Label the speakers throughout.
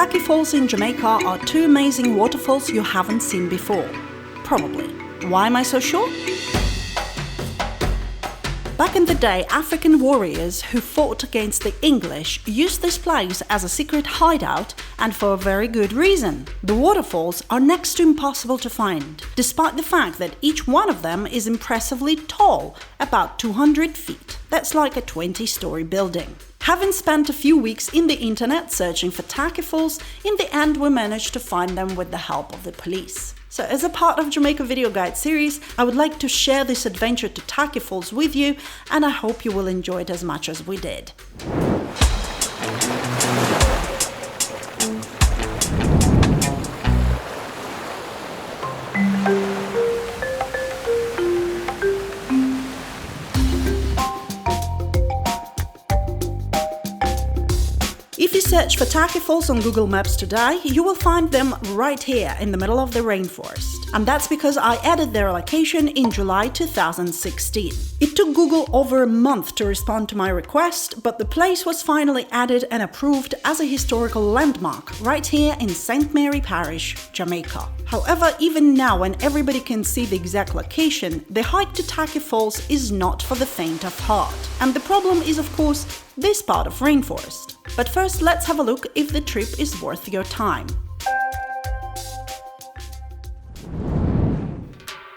Speaker 1: Tacky Falls in Jamaica are two amazing waterfalls you haven't seen before. Probably. Why am I so sure? Back in the day, African warriors who fought against the English used this place as a secret hideout, and for a very good reason. The waterfalls are next to impossible to find, despite the fact that each one of them is impressively tall, about 200 feet. That's like a 20-story building. Having spent a few weeks in the internet searching for Tacky Falls, in the end we managed to find them with the help of the police. So as a part of Jamaica video guide series, I would like to share this adventure to Tacky Falls with you, and I hope you will enjoy it as much as we did. If you search for Tacky Falls on Google Maps today, you will find them right here in the middle of the rainforest. And that's because I added their location in July 2016. It took Google over a month to respond to my request, but the place was finally added and approved as a historical landmark right here in St. Mary Parish, Jamaica. However, even now when everybody can see the exact location, the hike to Tacky Falls is not for the faint of heart. And the problem is, of course, this part of rainforest. But first, let's have a look if the trip is worth your time.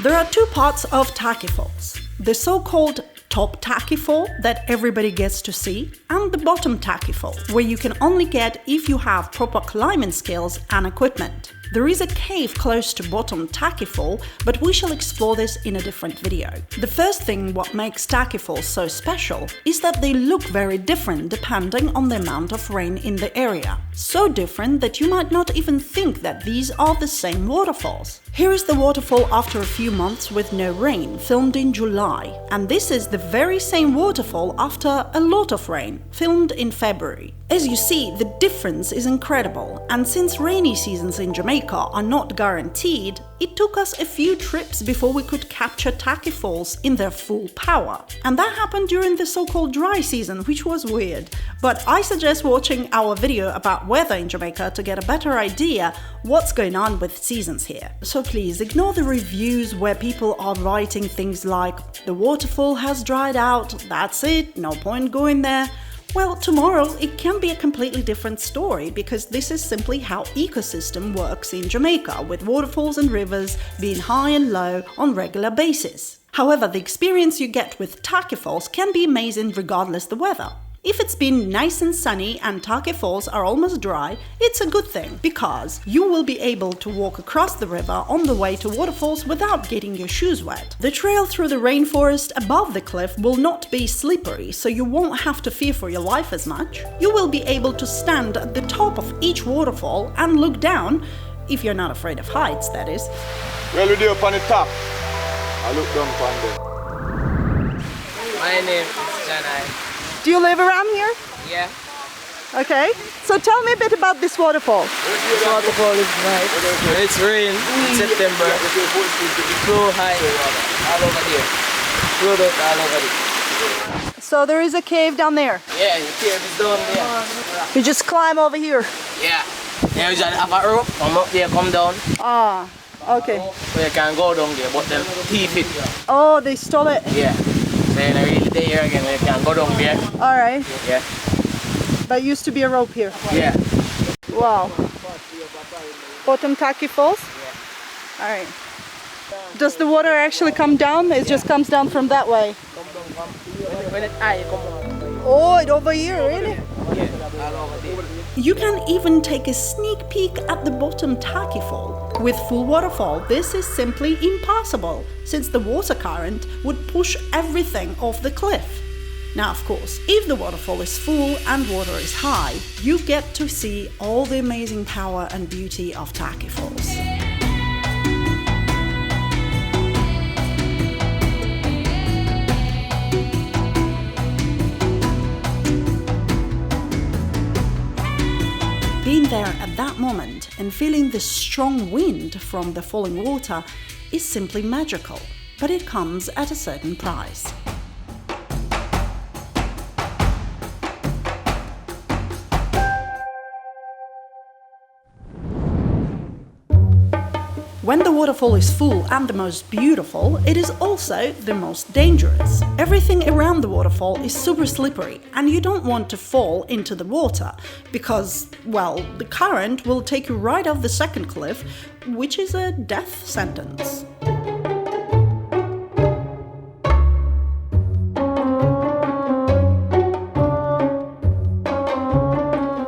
Speaker 1: There are two parts of Tacky Falls. The so-called top Tacky Fall that everybody gets to see, and the bottom Tacky Fall, where you can only get if you have proper climbing skills and equipment. There is a cave close to bottom Tacky Fall, but we shall explore this in a different video. The first thing what makes Tacky Falls so special is that they look very different depending on the amount of rain in the area. So different that you might not even think that these are the same waterfalls. Here is the waterfall after a few months with no rain, filmed in July. And this is the very same waterfall after a lot of rain, filmed in February. As you see, the difference is incredible, and since rainy seasons in Jamaica are not guaranteed, it took us a few trips before we could capture Tacky Falls in their full power. And that happened during the so-called dry season, which was weird. But I suggest watching our video about weather in Jamaica to get a better idea what's going on with seasons here. So please ignore the reviews where people are writing things like, "The waterfall has dried out, that's it, no point going there." Well, tomorrow it can be a completely different story, because this is simply how ecosystem works in Jamaica, with waterfalls and rivers being high and low on regular basis. However, the experience you get with Tacky Falls can be amazing regardless the weather. If it's been nice and sunny and Tacky Falls are almost dry, it's a good thing, because you will be able to walk across the river on the way to waterfalls without getting your shoes wet. The trail through the rainforest above the cliff will not be slippery, so you won't have to fear for your life as much. You will be able to stand at the top of each waterfall and look down, if you're not afraid of heights, that is.
Speaker 2: Well, we're up on the top. I look down from there.
Speaker 3: My name is Janai.
Speaker 1: Do you live around here?
Speaker 3: Yeah.
Speaker 1: Okay. So tell me a bit about this waterfall.
Speaker 3: This waterfall is nice. It's rain in September. Flow high all over there. Flow out all over there.
Speaker 1: So there is a cave down there?
Speaker 3: Yeah, the cave is down there.
Speaker 1: You just climb over here?
Speaker 3: Yeah. Yeah, you just have a rope, come up there, come down.
Speaker 1: Ah, okay.
Speaker 3: So you can go down there, but them thief it.
Speaker 1: Oh, they stole it?
Speaker 3: Yeah. So you're not really there again, you can go down there.
Speaker 1: Alright.
Speaker 3: Yeah.
Speaker 1: That used to be a rope here?
Speaker 3: Yeah.
Speaker 1: Wow. Bottom Tacky Falls?
Speaker 3: Yeah.
Speaker 1: Alright. Does the water actually come down? It just comes down from that way?
Speaker 3: When it's high, come on.
Speaker 1: Oh, it over here, really?
Speaker 3: Yeah, all over there.
Speaker 1: You can even take a sneak peek at the bottom Tacky Fall. With full waterfall, this is simply impossible, since the water current would push everything off the cliff. Now, of course, if the waterfall is full and water is high, you get to see all the amazing power and beauty of Tacky Falls. Being there at that moment and feeling the strong wind from the falling water is simply magical, but it comes at a certain price. When the waterfall is full and the most beautiful, it is also the most dangerous. Everything around the waterfall is super slippery and you don't want to fall into the water because, well, the current will take you right off the second cliff, which is a death sentence.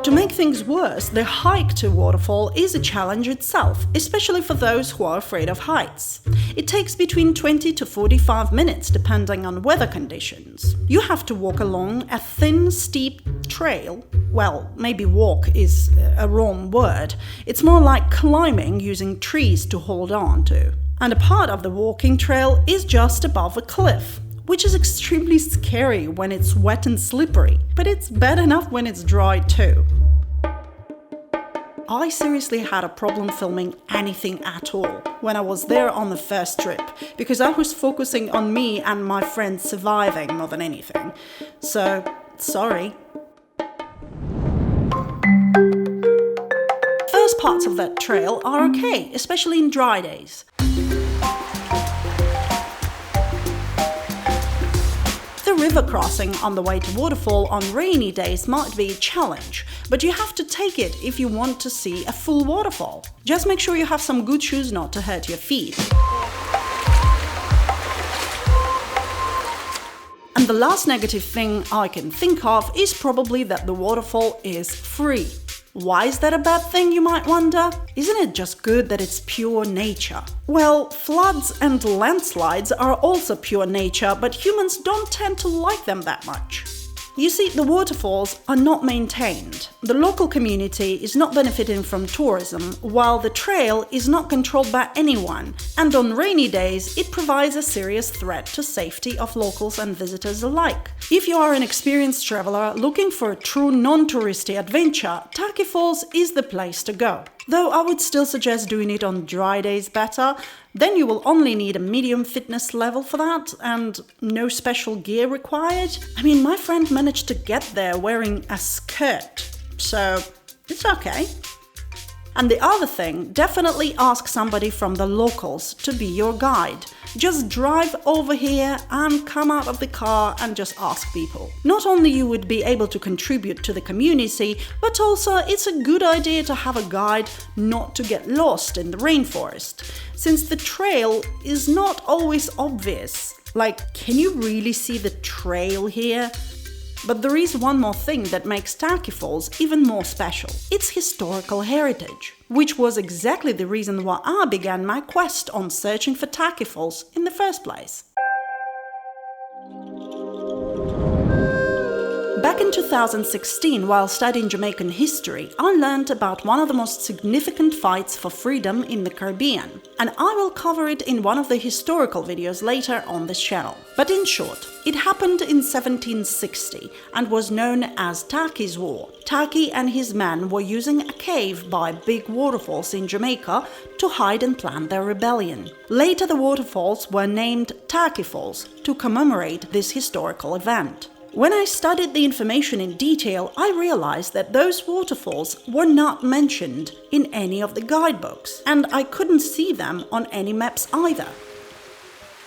Speaker 1: To make things worse, the hike to waterfall is a challenge itself, especially for those who are afraid of heights. It takes between 20 to 45 minutes depending on weather conditions. You have to walk along a thin, steep trail. Well, maybe walk is a wrong word. It's more like climbing using trees to hold on to. And a part of the walking trail is just above a cliff, which is extremely scary when it's wet and slippery, but it's bad enough when it's dry too. I seriously had a problem filming anything at all when I was there on the first trip, because I was focusing on me and my friends surviving more than anything. So, sorry. First parts of that trail are okay, especially in dry days. The river crossing on the way to waterfall on rainy days might be a challenge, but you have to take it if you want to see a full waterfall. Just make sure you have some good shoes not to hurt your feet. And the last negative thing I can think of is probably that the waterfall is free. Why is that a bad thing, you might wonder? Isn't it just good that it's pure nature? Well, floods and landslides are also pure nature, but humans don't tend to like them that much. You see, the waterfalls are not maintained. The local community is not benefiting from tourism, while the trail is not controlled by anyone, and on rainy days it provides a serious threat to safety of locals and visitors alike. If you are an experienced traveler looking for a true non-touristy adventure, Tacky Falls is the place to go. Though I would still suggest doing it on dry days better. Then you will only need a medium fitness level for that, and no special gear required. I mean, my friend managed to get there wearing a skirt, so it's okay. And the other thing, definitely ask somebody from the locals to be your guide. Just drive over here and come out of the car and just ask people. Not only you would be able to contribute to the community, but also it's a good idea to have a guide not to get lost in the rainforest, since the trail is not always obvious. Like, can you really see the trail here? But there is one more thing that makes Tacky Falls even more special. It's historical heritage, which was exactly the reason why I began my quest on searching for Tacky Falls in the first place. Back in 2016, while studying Jamaican history, I learned about one of the most significant fights for freedom in the Caribbean, and I will cover it in one of the historical videos later on this channel. But in short, it happened in 1760 and was known as Tacky's War. Tacky and his men were using a cave by big waterfalls in Jamaica to hide and plan their rebellion. Later the waterfalls were named Tacky Falls to commemorate this historical event. When I studied the information in detail, I realized that those waterfalls were not mentioned in any of the guidebooks, and I couldn't see them on any maps either.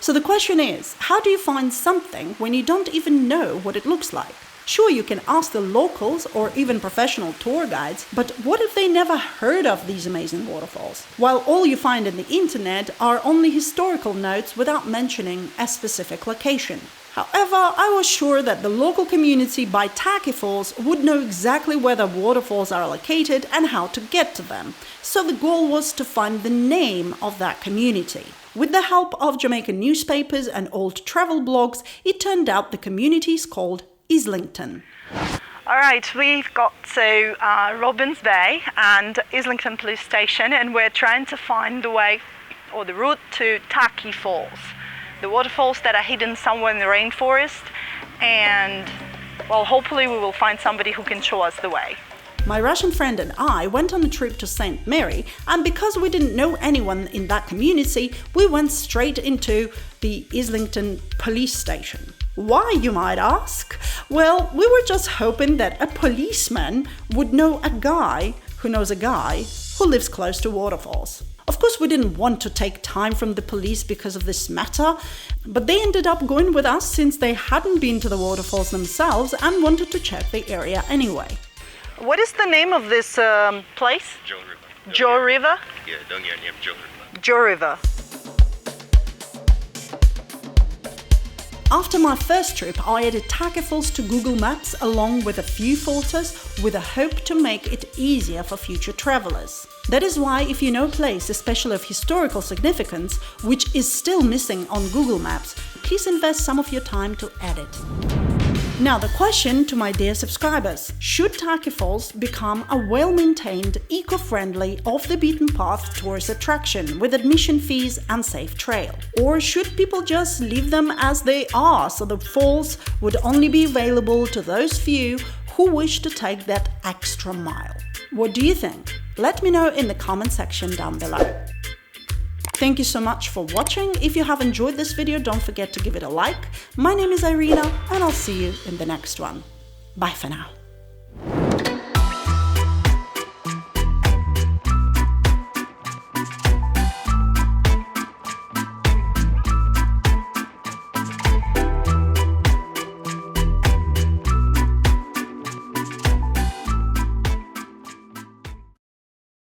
Speaker 1: So the question is, how do you find something when you don't even know what it looks like? Sure, you can ask the locals or even professional tour guides, but what if they never heard of these amazing waterfalls? While all you find in the internet are only historical notes without mentioning a specific location. However, I was sure that the local community by Tacky Falls would know exactly where the waterfalls are located and how to get to them, so the goal was to find the name of that community. With the help of Jamaican newspapers and old travel blogs, it turned out the community is called Islington.
Speaker 4: Alright, we've got to Robins Bay and Islington Police Station, and we're trying to find the way or the route to Tacky Falls. The waterfalls that are hidden somewhere in the rainforest, and well, hopefully we will find somebody who can show us the way.
Speaker 1: My Russian friend and I went on a trip to St. Mary, and because we didn't know anyone in that community, we went straight into the Islington Police Station. Why, you might ask? Well, we were just hoping that a policeman would know a guy who knows a guy who lives close to waterfalls. Of course, we didn't want to take time from the police because of this matter, but they ended up going with us since they hadn't been to the waterfalls themselves and wanted to check the area anyway.
Speaker 4: What is the name of this place?
Speaker 5: Joe River.
Speaker 4: Joe River?
Speaker 5: Yeah, down here named Joe River.
Speaker 4: Joe River.
Speaker 1: After my first trip, I added Tacky Falls to Google Maps along with a few photos with a hope to make it easier for future travelers. That is why if you know a place, especially of historical significance, which is still missing on Google Maps, please invest some of your time to add it. Now the question to my dear subscribers: should Tacky Falls become a well-maintained, eco-friendly, off-the-beaten-path tourist attraction with admission fees and safe trail? Or should people just leave them as they are so the falls would only be available to those few who wish to take that extra mile? What do you think? Let me know in the comment section down below. Thank you so much for watching. If you have enjoyed this video, don't forget to give it a like. My name is Irina, and I'll see you in the next one. Bye for now.